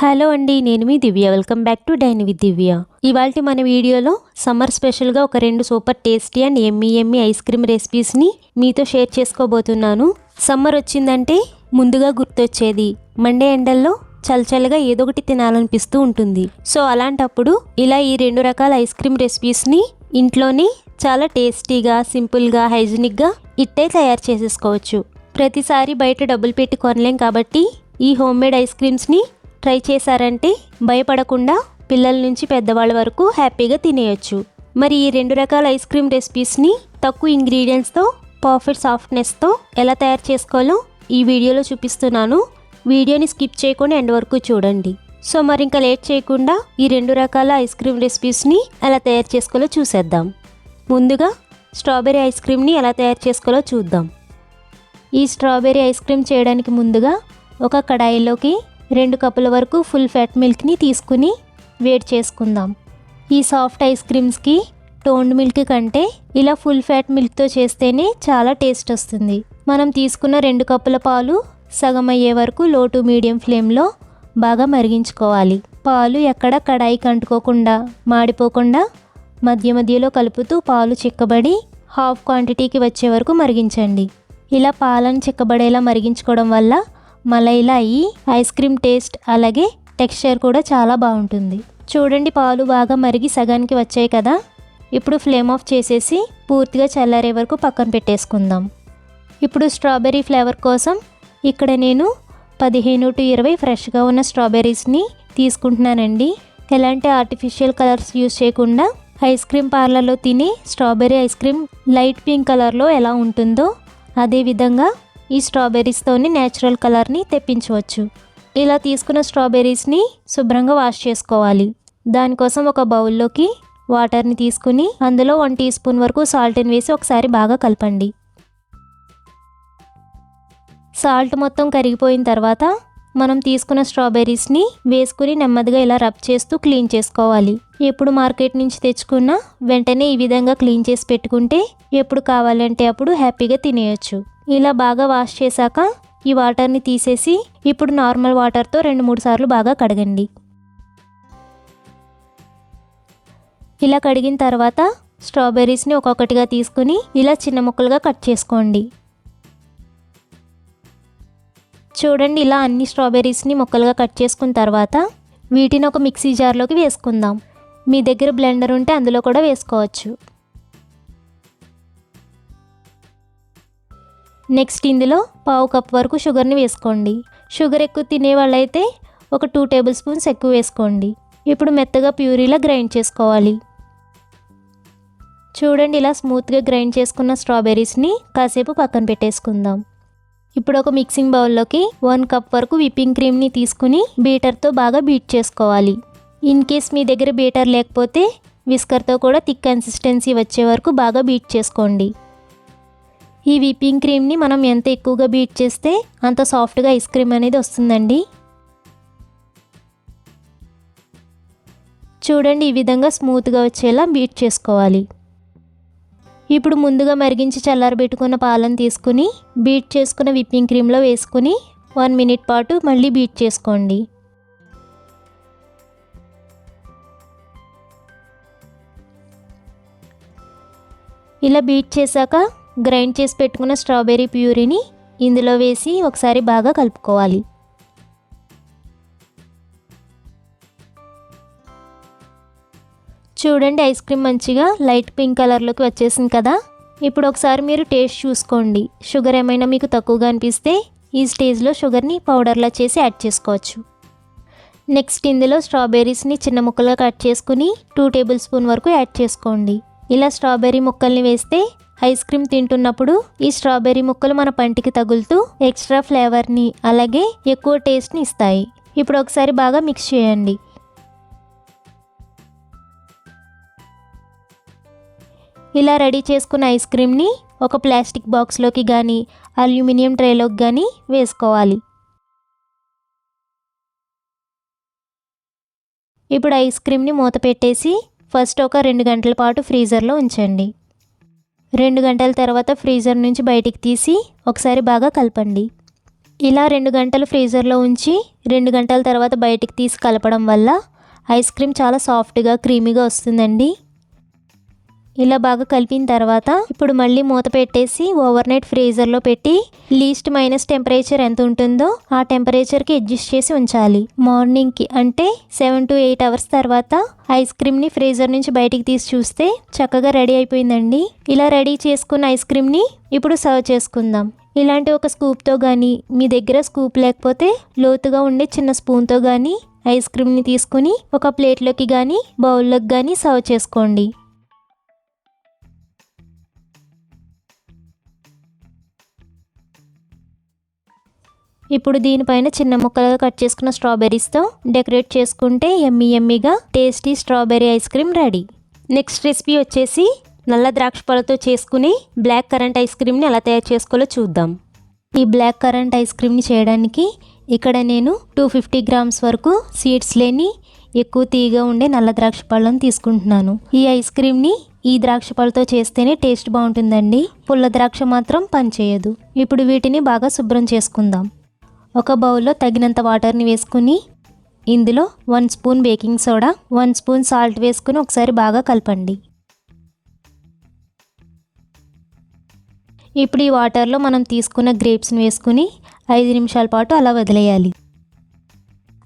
Hello అండి, నేను మీ Divya. Welcome back to dine with Divya. ఇవాల్టి మన వీడియోలో సమ్మర్ స్పెషల్గా ఒక 2 super tasty and yummy ice cream రెసిపీస్ని మీతో షేర్ చేసుకోబోతున్నాను. సమ్మర్ వచ్చిందంటే ముందుగా గుర్తొచ్చేది మండే ఎండల్లో చల్లచల్లగా ఏదో ఒకటి తినాలనిపిస్తూ ఉంటుంది. సో అలాంటప్పుడు ఇలా ఈ 2 రకాల ఐస్ క్రీమ్ రెసిపీస్ని ఇంట్లోనే చాలా టేస్టీగా, సింపుల్గా, హైజీనిక్గా ఇట్టే తయారు చేసేసుకోవచ్చు. ప్రతిసారి బయట డబ్బులు పెట్టి కొనలేం కాబట్టి ఈ హోమ్ మేడ్ ఐస్ క్రీమ్స్ని ట్రై చేశారంటే భయపడకుండా పిల్లల నుంచి పెద్దవాళ్ళ వరకు హ్యాపీగా తినేయచ్చు. మరి ఈ 2 రకాల ఐస్ క్రీమ్ రెసిపీస్ని తక్కువ ఇంగ్రీడియంట్స్తో పర్ఫెక్ట్ సాఫ్ట్నెస్తో ఎలా తయారు చేసుకోవాలో ఈ వీడియోలో చూపిస్తున్నాను. వీడియోని స్కిప్ చేయకుండా ఎండ్ వరకు చూడండి. సో మరి ఇంకా లేట్ చేయకుండా ఈ 2 రకాల ఐస్ క్రీమ్ రెసిపీస్ని ఎలా తయారు చేసుకోవాలో చూసేద్దాం. ముందుగా స్ట్రాబెర్రీ ఐస్ క్రీమ్ని ఎలా తయారు చేసుకోవాలో చూద్దాం. ఈ స్ట్రాబెర్రీ ఐస్ క్రీమ్ చేయడానికి ముందుగా ఒక కడాయిలోకి 2 కప్పుల వరకు ఫుల్ ఫ్యాట్ మిల్క్ని తీసుకుని వేడి చేసుకుందాం. ఈ సాఫ్ట్ ఐస్ క్రీమ్స్కి టోన్డ్ మిల్క్ కంటే ఇలా ఫుల్ ఫ్యాట్ మిల్క్తో చేస్తేనే చాలా టేస్ట్ వస్తుంది. మనం తీసుకున్న 2 కప్పుల పాలు సగం అయ్యే వరకు లో టు మీడియం ఫ్లేమ్లో బాగా మరిగించుకోవాలి. పాలు ఎక్కడ కడాయికి అంటుకోకుండా, మాడిపోకుండా మధ్య మధ్యలో కలుపుతూ పాలు చిక్కబడి హాఫ్ క్వాంటిటీకి వచ్చే వరకు మరిగించండి. ఇలా పాలను చిక్కబడేలా మరిగించుకోవడం వల్ల మలైలా అయ్యి ఐస్ క్రీమ్ టేస్ట్ అలాగే టెక్స్చర్ కూడా చాలా బాగుంటుంది. చూడండి, పాలు బాగా మరిగి సగానికి వచ్చాయి కదా. ఇప్పుడు ఫ్లేమ్ ఆఫ్ చేసేసి పూర్తిగా చల్లారే వరకు పక్కన పెట్టేసుకుందాం. ఇప్పుడు స్ట్రాబెర్రీ ఫ్లేవర్ కోసం ఇక్కడ నేను 15 to 20 ఫ్రెష్గా ఉన్న స్ట్రాబెర్రీస్ని తీసుకుంటున్నానండి. ఎలాంటి ఆర్టిఫిషియల్ కలర్స్ యూజ్ చేయకుండా ఐస్ క్రీమ్ పార్లర్లో తినే strawberry ice cream light pink కలర్లో ఎలా ఉంటుందో అదేవిధంగా ఈ స్ట్రాబెర్రీస్తోని న్యాచురల్ కలర్ని తెప్పించవచ్చు. ఇలా తీసుకున్న స్ట్రాబెర్రీస్ని శుభ్రంగా వాష్ చేసుకోవాలి. దానికోసం ఒక బౌల్లోకి వాటర్ని తీసుకుని అందులో 1 టీ స్పూన్ వరకు సాల్ట్ని వేసి ఒకసారి బాగా కలపండి. సాల్ట్ మొత్తం కరిగిపోయిన తర్వాత మనం తీసుకున్న స్ట్రాబెర్రీస్ని వేసుకుని నెమ్మదిగా ఇలా రబ్ చేస్తూ క్లీన్ చేసుకోవాలి. ఎప్పుడు మార్కెట్ నుంచి తెచ్చుకున్నా వెంటనే ఈ విధంగా క్లీన్ చేసి పెట్టుకుంటే ఎప్పుడు కావాలంటే అప్పుడు హ్యాపీగా తినేయచ్చు. ఇలా బాగా వాష్ చేశాక ఈ వాటర్ని తీసేసి ఇప్పుడు నార్మల్ వాటర్తో 2-3 సార్లు బాగా కడగండి. ఇలా కడిగిన తర్వాత స్ట్రాబెర్రీస్ని ఒక్కొక్కటిగా తీసుకుని ఇలా చిన్న ముక్కలుగా కట్ చేసుకోండి. చూడండి, ఇలా అన్ని స్ట్రాబెర్రీస్ని ముక్కలుగా కట్ చేసుకున్న తర్వాత వీటిని ఒక మిక్సీ జార్లోకి వేసుకుందాం. మీ దగ్గర బ్లెండర్ ఉంటే అందులో కూడా వేసుకోవచ్చు. నెక్స్ట్ ఇందులో 1/2 కప్ వరకు షుగర్ని వేసుకోండి. షుగర్ ఎక్కువ తినే వాళ్ళైతే ఒక 2 టేబుల్ స్పూన్స్ ఎక్కువ వేసుకోండి. ఇప్పుడు మెత్తగా ప్యూరీలా గ్రైండ్ చేసుకోవాలి. చూడండి, ఇలా స్మూత్గా గ్రైండ్ చేసుకున్న స్ట్రాబెర్రీస్ని కాసేపు పక్కన పెట్టేసుకుందాం. ఇప్పుడు ఒక మిక్సింగ్ బౌల్లోకి 1 కప్ వరకు విప్పింగ్ క్రీమ్ని తీసుకుని బీటర్తో బాగా బీట్ చేసుకోవాలి. ఇన్ కేస్ మీ దగ్గర బీటర్ లేకపోతే విస్కర్తో కూడా థిక్ కన్సిస్టెన్సీ వచ్చే వరకు బాగా బీట్ చేసుకోండి. ఈ విప్పింగ్ క్రీమ్ని మనం ఎంత ఎక్కువగా బీట్ చేస్తే అంత సాఫ్ట్గా ఐస్ క్రీమ్ అనేది వస్తుందండి. చూడండి, ఈ విధంగా స్మూత్గా వచ్చేలా బీట్ చేసుకోవాలి. ఇప్పుడు ముందుగా మరిగించి చల్లారబెట్టుకున్న పాలను తీసుకుని బీట్ చేసుకున్న విప్పింగ్ క్రీమ్లో వేసుకుని 1 మినిట్ పాటు మళ్ళీ బీట్ చేసుకోండి. ఇలా బీట్ చేశాక గ్రైండ్ చేసి పెట్టుకున్న స్ట్రాబెర్రీ ప్యూరీని ఇందులో వేసి ఒకసారి బాగా కలుపుకోవాలి. చూడండి, ఐస్ క్రీమ్ మంచిగా లైట్ పింక్ కలర్లోకి వచ్చేసింది కదా. ఇప్పుడు ఒకసారి మీరు టేస్ట్ చూసుకోండి. షుగర్ ఏమైనా మీకు తక్కువగా అనిపిస్తే ఈ స్టేజ్లో షుగర్ని పౌడర్లా చేసి యాడ్ చేసుకోవచ్చు. నెక్స్ట్ ఇందులో స్ట్రాబెర్రీస్ని చిన్న ముక్కలుగా కట్ చేసుకుని 2 టేబుల్ స్పూన్ వరకు యాడ్ చేసుకోండి. ఇలా స్ట్రాబెర్రీ ముక్కల్ని వేస్తే ఐస్ క్రీమ్ తింటున్నప్పుడు ఈ స్ట్రాబెర్రీ ముక్కలు మన పంటికి తగులుతూ ఎక్స్ట్రా ఫ్లేవర్ని అలాగే ఎక్కువ టేస్ట్ని ఇస్తాయి. ఇప్పుడు ఒకసారి బాగా మిక్స్ చేయండి. ఇలా రెడీ చేసుకున్న ఐస్ క్రీమ్ని ఒక ప్లాస్టిక్ బాక్స్లోకి కానీ అల్యూమినియం ట్రేలోకి కానీ వేసుకోవాలి. ఇప్పుడు ఐస్ క్రీమ్ని మూత పెట్టేసి ఫస్ట్ ఒక 2 గంటల పాటు ఫ్రీజర్లో ఉంచండి. 2 గంటల తర్వాత ఫ్రీజర్ నుంచి బయటికి తీసి ఒకసారి బాగా కలపండి. ఇలా 2 గంటలు ఫ్రీజర్లో ఉంచి 2 గంటల తర్వాత బయటికి తీసి కలపడం వల్ల ఐస్ క్రీమ్ చాలా సాఫ్ట్గా క్రీమీగా వస్తుందండి. ఇలా బాగా కలిపిన తర్వాత ఇప్పుడు మళ్ళీ మూత పెట్టేసి ఓవర్ నైట్ ఫ్రీజర్లో పెట్టి లీస్ట్ మైనస్ టెంపరేచర్ ఎంత ఉంటుందో ఆ టెంపరేచర్కి అడ్జస్ట్ చేసి ఉంచాలి. మార్నింగ్కి అంటే 7 to 8 అవర్స్ తర్వాత ఐస్ క్రీమ్ని ఫ్రీజర్ నుంచి బయటికి తీసి చూస్తే చక్కగా రెడీ అయిపోయిందండి. ఇలా రెడీ చేసుకున్న ఐస్ క్రీమ్ని ఇప్పుడు సర్వ్ చేసుకుందాం. ఇలాంటి ఒక స్కూప్తో కానీ మీ దగ్గర స్కూప్ లేకపోతే లోతుగా ఉండే చిన్న స్పూన్తో కానీ ఐస్ క్రీమ్ని తీసుకుని ఒక ప్లేట్లోకి కానీ బౌల్లోకి కానీ సర్వ్ చేసుకోండి. ఇప్పుడు దీనిపైన చిన్న ముక్కలుగా కట్ చేసుకున్న స్ట్రాబెర్రీస్తో డెకరేట్ చేసుకుంటే యమ్మీగా tasty strawberry ice cream ready. Next recipe వచ్చేసి నల్ల ద్రాక్ష పళ్ళతో చేసుకుని బ్లాక్ కరెంట్ ఐస్ క్రీమ్ని ఎలా తయారు చేసుకోవాలో చూద్దాం. ఈ బ్లాక్ కరెంట్ ఐస్ క్రీమ్ని చేయడానికి ఇక్కడ నేను 250 గ్రామ్స్ వరకు సీడ్స్ లేని ఎక్కువ తీయగా ఉండే నల్ల ద్రాక్ష పళ్ళను తీసుకుంటున్నాను. ఈ ఐస్ క్రీమ్ని ఈ ద్రాక్ష పళ్ళతో చేస్తేనే టేస్ట్ బాగుంటుందండి. పుల్ల ద్రాక్ష మాత్రం పనిచేయదు. ఇప్పుడు వీటిని బాగా శుభ్రం చేసుకుందాం. ఒక బౌల్లో తగినంత వాటర్ని వేసుకుని ఇందులో 1 spoon baking soda 1 spoon salt వేసుకుని ఒకసారి బాగా కలపండి. ఇప్పుడు ఈ వాటర్లో మనం తీసుకున్న గ్రేప్స్ని వేసుకుని 5 నిమిషాల పాటు అలా వదిలేయాలి.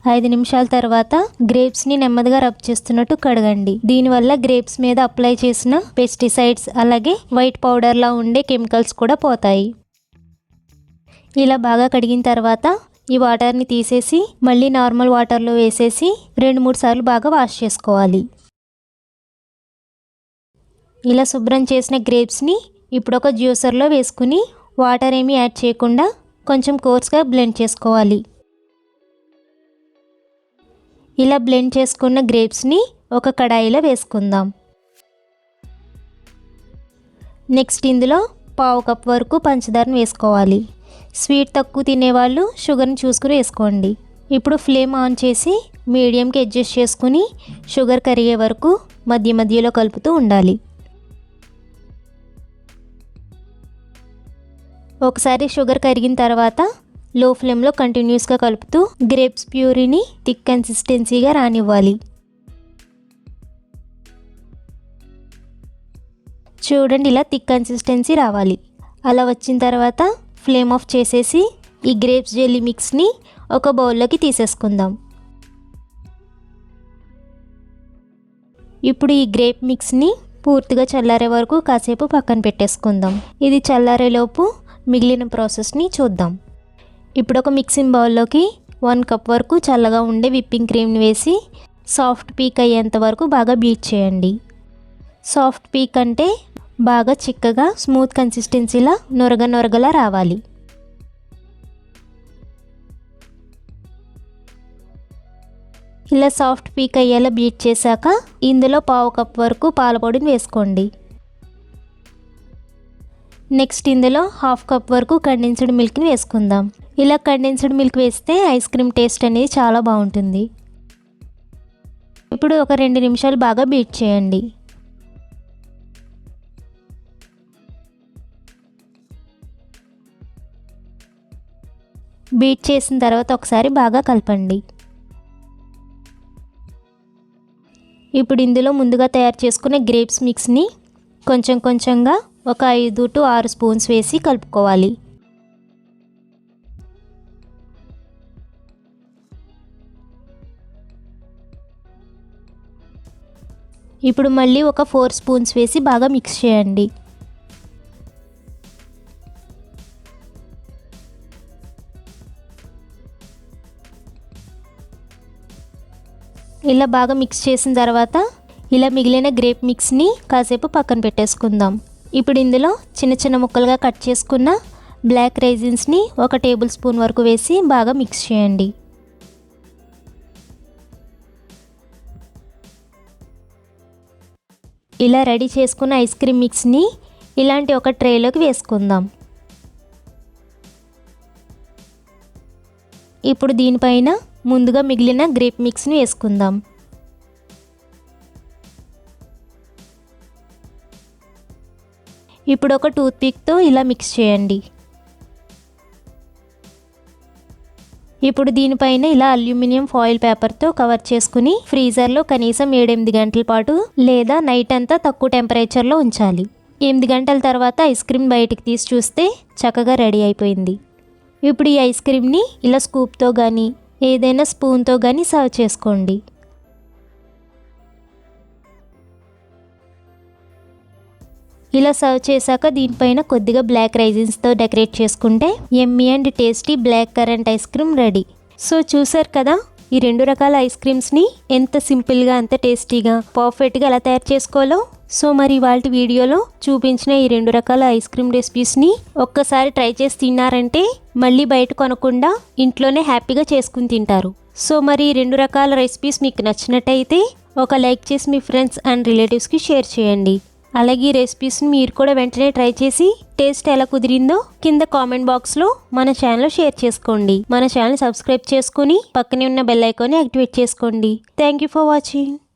5 నిమిషాల తర్వాత గ్రేప్స్ని నెమ్మదిగా రబ్ చేస్తున్నట్టు కడగండి. దీనివల్ల గ్రేప్స్ మీద అప్లై చేసిన పెస్టిసైడ్స్ అలాగే వైట్ పౌడర్లా ఉండే కెమికల్స్ కూడా పోతాయి. ఇలా బాగా కడిగిన తర్వాత ఈ వాటర్ని తీసేసి మళ్ళీ నార్మల్ వాటర్లో వేసేసి 2-3 సార్లు బాగా వాష్ చేసుకోవాలి. ఇలా శుభ్రం చేసిన గ్రేప్స్ని ఇప్పుడు ఒక జ్యూసర్లో వేసుకుని వాటర్ ఏమీ యాడ్ చేయకుండా కొంచెం కోర్స్గా బ్లెండ్ చేసుకోవాలి. ఇలా బ్లెండ్ చేసుకున్న గ్రేప్స్ని ఒక కడాయిలో వేసుకుందాం. నెక్స్ట్ ఇందులో 1/2 కప్ వరకు పంచదారను వేసుకోవాలి. స్వీట్ తక్కువ తినేవాళ్ళు షుగర్ని చూసుకుని వేసుకోండి. ఇప్పుడు ఫ్లేమ్ ఆన్ చేసి మీడియంకి అడ్జస్ట్ చేసుకుని షుగర్ కరిగే వరకు మధ్య మధ్యలో కలుపుతూ ఉండాలి. ఒకసారి షుగర్ కరిగిన తర్వాత లో ఫ్లేమ్లో కంటిన్యూస్గా కలుపుతూ గ్రేప్స్ ప్యూరీని థిక్ కన్సిస్టెన్సీగా రానివ్వాలి. చూడండి, ఇలా థిక్ కన్సిస్టెన్సీ రావాలి. అలా వచ్చిన తర్వాత ఫ్లేమ్ ఆఫ్ చేసేసి ఈ గ్రేప్స్ జెల్లీ మిక్స్ని ఒక బౌల్లోకి తీసేసుకుందాం. ఇప్పుడు ఈ గ్రేప్ మిక్స్ని పూర్తిగా చల్లారే వరకు కాసేపు పక్కన పెట్టేసుకుందాం. ఇది చల్లారేలోపు మిగిలిన ప్రాసెస్ని చూద్దాం. ఇప్పుడు ఒక మిక్సింగ్ బౌల్లోకి 1 కప్ వరకు చల్లగా ఉండే విప్పింగ్ క్రీమ్ని వేసి సాఫ్ట్ పీక్ అయ్యేంత వరకు బాగా బీట్ చేయండి. సాఫ్ట్ పీక్ అంటే బాగా చిక్కగా స్మూత్ కన్సిస్టెన్సీలా నొరగలా రావాలి. ఇలా సాఫ్ట్ పీక్ అయ్యేలా బీట్ చేశాక ఇందులో 1/2 కప్ వరకు పాల పొడిని వేసుకోండి. నెక్స్ట్ ఇందులో 1/2 కప్ వరకు కండెన్స్డ్ మిల్క్ని వేసుకుందాం. ఇలా కండెన్స్డ్ మిల్క్ వేస్తే ఐస్ క్రీమ్ టేస్ట్ అనేది చాలా బాగుంటుంది. ఇప్పుడు ఒక 2 నిమిషాలు బాగా బీట్ చేయండి. బీట్ చేసిన తర్వాత ఒకసారి బాగా కలపండి. ఇప్పుడు ఇందులో ముందుగా తయారు చేసుకునే గ్రేప్స్ మిక్స్ని కొంచెం కొంచెంగా ఒక 5 to 6 స్పూన్స్ వేసి కలుపుకోవాలి. ఇప్పుడు మళ్ళీ ఒక 4 స్పూన్స్ వేసి బాగా మిక్స్ చేయండి. ఇలా బాగా మిక్స్ చేసిన తర్వాత ఇలా మిగిలిన గ్రేప్ మిక్స్ని కాసేపు పక్కన పెట్టేసుకుందాం. ఇప్పుడు ఇందులో చిన్న చిన్న ముక్కలుగా కట్ చేసుకున్న బ్లాక్ రైజిన్స్ని 1 టేబుల్ స్పూన్ వరకు వేసి బాగా మిక్స్ చేయండి. ఇలా రెడీ చేసుకున్న ఐస్ క్రీమ్ మిక్స్ని ఇలాంటి ఒక ట్రేలోకి వేసుకుందాం. ఇప్పుడు దీనిపైన ముందుగా మిగిలిన గ్రేప్ మిక్స్ని వేసుకుందాం. ఇప్పుడు ఒక టూత్ పిక్తో ఇలా మిక్స్ చేయండి. ఇప్పుడు దీనిపైన ఇలా అల్యూమినియం ఫాయిల్ పేపర్తో కవర్ చేసుకుని ఫ్రీజర్లో కనీసం 7-8 గంటల పాటు లేదా నైట్ అంతా తక్కువ టెంపరేచర్లో ఉంచాలి. 8 గంటల తర్వాత ఐస్ క్రీమ్ బయటికి తీసి చూస్తే చక్కగా రెడీ అయిపోయింది. ఇప్పుడు ఈ ఐస్ క్రీమ్ని ఇలా స్కూప్తో కానీ ఏదైనా స్పూన్తో కానీ సర్వ్ చేసుకోండి. ఇలా సర్వ్ చేశాక దీనిపైన కొద్దిగా బ్లాక్ రైజిన్స్తో డెకరేట్ చేసుకుంటే yummy and tasty black currant ice cream ready. So చూసారు కదా, ఈ 2 రకాల ఐస్ క్రీమ్స్ని ఎంత సింపుల్గా అంత టేస్టీగా పర్ఫెక్ట్గా ఎలా తయారు చేసుకోవాలో. సో మరి ఇవాళ వీడియోలో చూపించిన ఈ 2 రకాల ఐస్ క్రీమ్ రెసిపీస్ని ఒక్కసారి ట్రై చేసి తిన్నారంటే మళ్ళీ బయట కొనకుండా ఇంట్లోనే హ్యాపీగా చేసుకుని తింటారు. సో మరి ఈ 2 రకాల రెసిపీస్ మీకు నచ్చినట్టయితే ఒక లైక్ చేసి మీ ఫ్రెండ్స్ అండ్ రిలేటివ్స్కి షేర్ చేయండి. అలాగే ఈ రెసిపీస్ని మీరు కూడా వెంటనే ట్రై చేసి టేస్ట్ ఎలా కుదిరిందో కింద కామెంట్ బాక్స్లో మన ఛానల్లో షేర్ చేసుకోండి. మన ఛానల్ సబ్స్క్రైబ్ చేసుకుని పక్కనే ఉన్న బెల్ ఐకాన్ని యాక్టివేట్ చేసుకోండి. Thank you for watching.